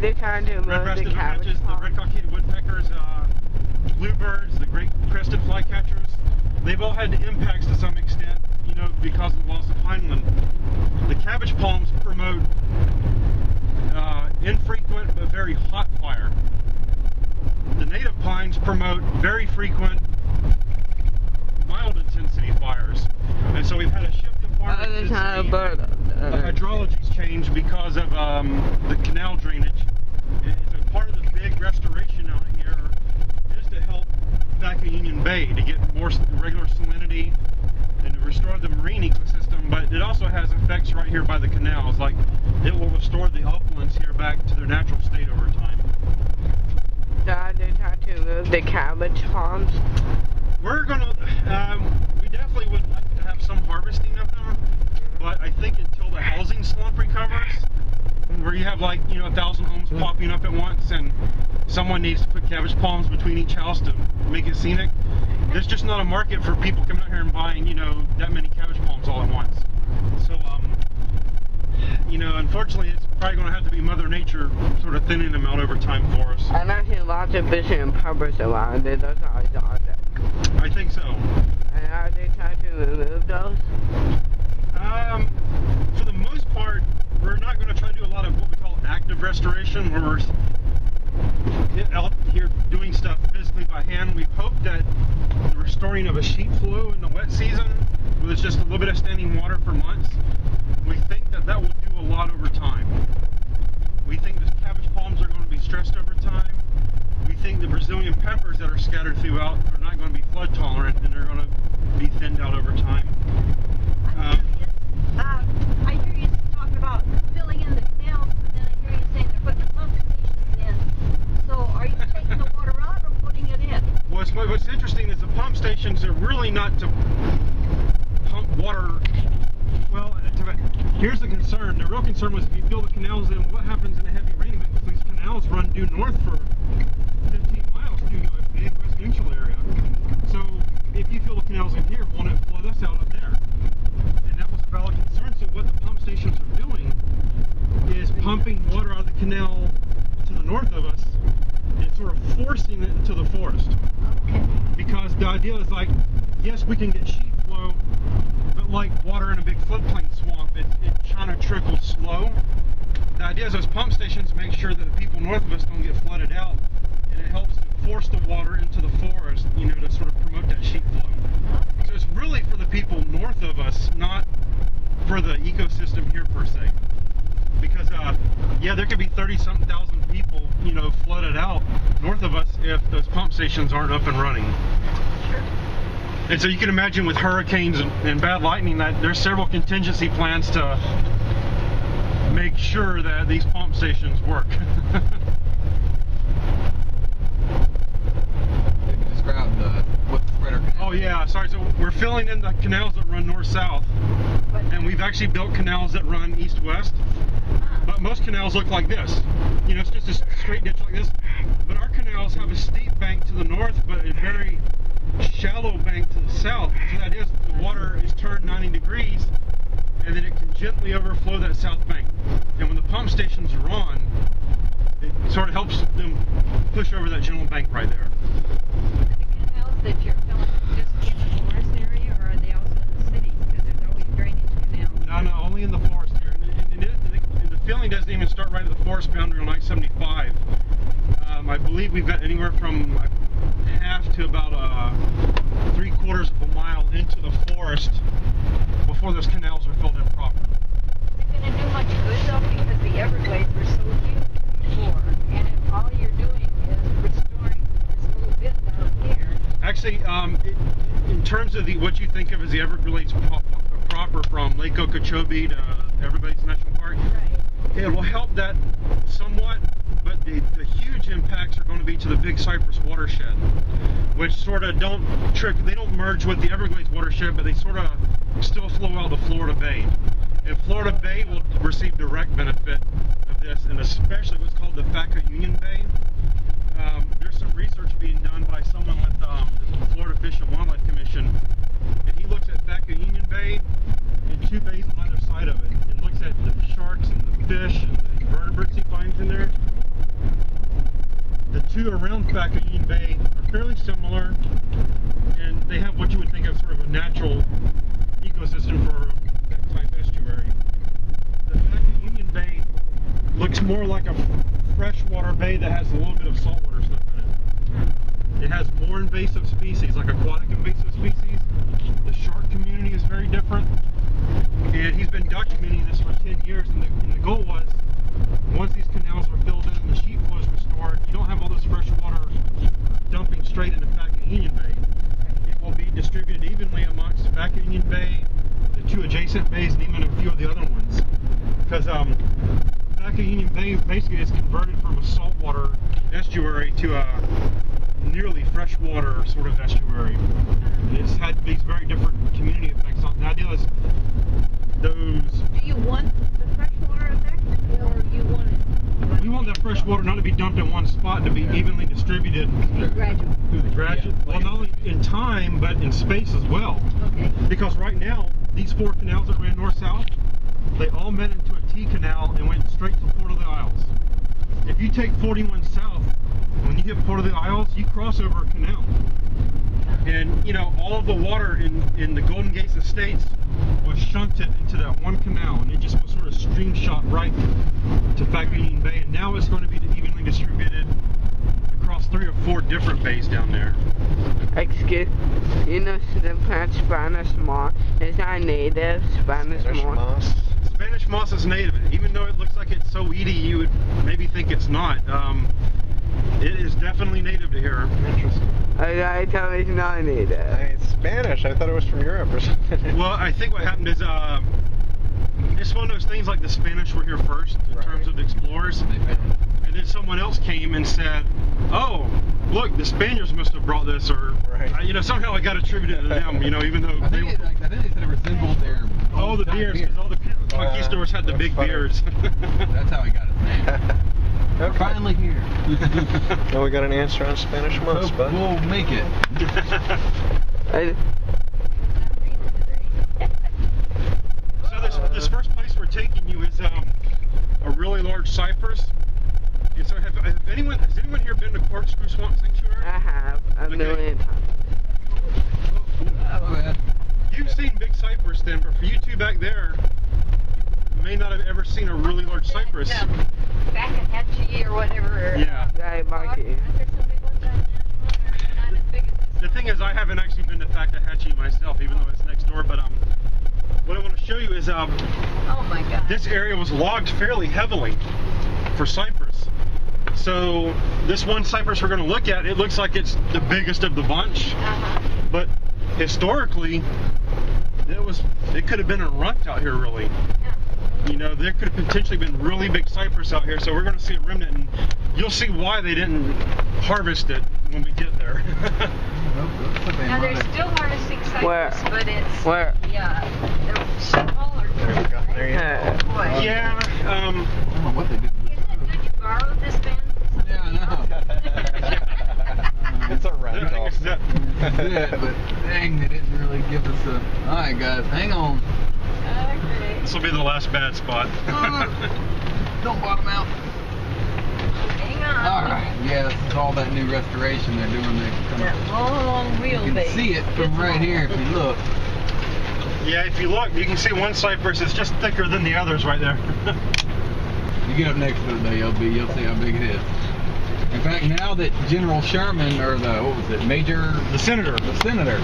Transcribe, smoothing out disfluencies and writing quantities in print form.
they trying to move the red-breasted cabbage finches, the palm? red-cockaded woodpeckers, bluebirds, the great crested flycatchers. They've all had impacts to some extent, you know, because of the loss of pineland. The cabbage palms promote infrequent but very hot fire. The native pines promote very frequent, mild intensity fires. And so we've had a shift in farming intensity. Hydrology's changed because of the canal drainage. And so part of the big restoration out here is to help Picayune Bay to get more regular salinity and to restore the marine ecosystem, but it also has effects right here by the canals. Like, it will restore the uplands here back to their natural state over time. They trying to move the cabbage palms? We're gonna, we definitely would like to have some harvesting of them, but I think until the housing slump recovers, where you have like, you know, 1,000 homes popping up at once and someone needs to put cabbage palms between each house to make it scenic, there's just not a market for people coming out here and buying, you know, that many cabbage palms all at once. So, you know, unfortunately, it's probably going to have to be Mother Nature sort of thinning them out over time for us. I'm actually lots of fishing and puppers around it. Those are exotic. I think so. And are they trying to remove those? For the most part, we're not going to try to do a lot of what we call active restoration, where we're out here doing stuff physically by hand. We hope that the restoring of a sheet flow in the wet season, where there's just a little bit of standing water for months, we think that that will do a lot over time. We think the cabbage palms are going to be stressed over time. We think the Brazilian peppers that are scattered throughout are not going to be flood tolerant, and they're going to be thinned out over time. I hear you talking about filling in the canals, but then I hear you saying they're putting pump stations in. So are you taking the water out or putting it in? What's interesting is the pump stations are really not to pump water. Well, here's the concern. The real concern was if you fill the canals in, what happens in a heavy rain event? Because these canals run due north for 15 miles through a big residential area. So if you fill the canals in here, won't it flood us out up there? And that was a valid concern. So what the pump stations are doing is pumping water out of the canal to the north of us and sort of forcing it into the forest. Okay. Because the idea is like, yes, we can get sheet flow, but like water in a big floodplain swamp, it kind of trickles slow. The idea is those pump stations make sure that the people north of us don't get flooded out, and it helps to force the water into the forest, you know, to sort of promote that sheet flow. So it's really for the people north of us, not for the ecosystem here per se. Because, yeah, there could be 30-something thousand people, you know, flooded out north of us if those pump stations aren't up and running. Sure. And so you can imagine with hurricanes and bad lightning that there's several contingency plans to make sure that these pump stations work. Describe what the spreader canal. Oh yeah, sorry, so we're filling in the canals that run north-south, and we've actually built canals that run east-west, but most canals look like this. You know, it's just a straight ditch like this, but our canals have a steep bank to the north, but a very shallow bank to the south. So that is, the water is turned 90 degrees, and then it can gently overflow that south bank. And when the pump stations are on, it sort of helps them push over that gentle bank right there. The canals that you're filling just in the forest area, or are they also in the cities? Because there's always drainage canals. No, only in the forest here. And the filling doesn't even start right at the forest boundary on I-75. I believe we've got anywhere from half to about 3/4 of a mile into the forest before those canals are filled in proper. Is it going to do much good though, because the Everglades were so huge before, and if all you're doing is restoring this little bit down here? Actually, in terms of what you think of as the Everglades proper, from Lake Okeechobee to Everglades National Park, Right. it will help that somewhat, but the huge impacts are going to be to the Big Cypress watershed, which sort of they don't merge with the Everglades watershed, but they sort of still flow out to Florida Bay. And Florida Bay will receive direct benefit of this, and especially what's called the Picayune Bay. There's some research being done by someone with the Florida Fish and Wildlife Commission, and he looks at Picayune Bay and 2 bays on either side of it, and looks at the sharks and the fish and the invertebrates he finds in there. two around Picayune Bay are fairly similar, and they have what you would think of sort of a natural ecosystem for that type estuary. The Picayune Bay looks more like a freshwater bay that has a little bit of saltwater stuff in it. It has more invasive species, like aquatic invasive species. The shark community is very different. And he's been documenting this for 10 years, and the goal was, once these canals are filled in and the sheet flow is restored, you don't have all this fresh water dumping straight into Picayune Bay. It will be distributed evenly amongst Picayune Bay, the two adjacent bays, and even a few of the other ones. Because Picayune Bay basically is converted from a saltwater estuary to a nearly freshwater sort of estuary. It's had these very different community effects. The idea is those... Do you want the freshwater effect, or you want it? We want that fresh water not to be dumped in one spot, to be evenly distributed. Gradual. Well, not only in time, but in space as well. Okay. Because right now, these four canals that ran north-south, they all met into a T canal and went straight to Port of the Isles. If you take 41 south, when you hit Port of the Isles, you cross over a canal. And, you know, all of the water in the Golden Gates Estates was shunted into that one canal, and it just was sort of stream shot right to Picayune Bay. And now it's going to be evenly distributed across 3 or 4 different bays down there. Excuse, you know the plant Spanish moss? Is that native Spanish moss? Spanish moss is native. Even though it looks like it's so weedy, you would maybe think it's not. It is definitely native to here. Interesting. I tell me it's not native. It's Spanish. I thought it was from Europe or something. Well, I think what happened is it's one of those things like the Spanish were here first in terms of the explorers, and then someone else came and said, "Oh, look, the Spaniards must have brought this," or you know, somehow it got attributed to them. You know, even though I think they said it resembled their the beards, because all the conquistadors had the big beards. That's how he got his name. We're finally here. Well, we got an answer on Spanish moss, bud. We'll make it. So this first place we're taking you is a really large cypress. And so has anyone here been to Corkscrew Swamp Sanctuary? I have a million times. You've seen big cypress then, but for you two back there, you may not have ever seen a really large cypress. Back at Hatchie or whatever. Yeah. Yeah, Mikey. The thing is, I haven't actually been to Picayune myself, even though it's next door. But what I want to show you is oh my God. this area was logged fairly heavily for cypress. So this one cypress we're going to look at, it looks like it's the biggest of the bunch, but historically, it could have been a runt out here, really. You know, there could have potentially been really big cypress out here, so we're going to see a remnant, and you'll see why they didn't harvest it when we get there. Now they're still harvesting cypress, but it's Where? Yeah, they're smaller. There you go. Oh boy. Yeah. I don't know what they did. Did you borrow this pen? Yeah, I know. It's a rental. Yeah, but dang, they didn't really give us a... Alright guys, hang on. Okay. This will be the last bad spot. Don't bottom out. Hang on. Alright, yeah, this is all that new restoration they're doing. That long You wheelbase. can see it from right here if you look. Yeah, if you look, you can see one cypress is just thicker than the others right there. You get up next to it though, you'll see how big it is. In fact, now that General Sherman, or the, what was it, The senator. the senator,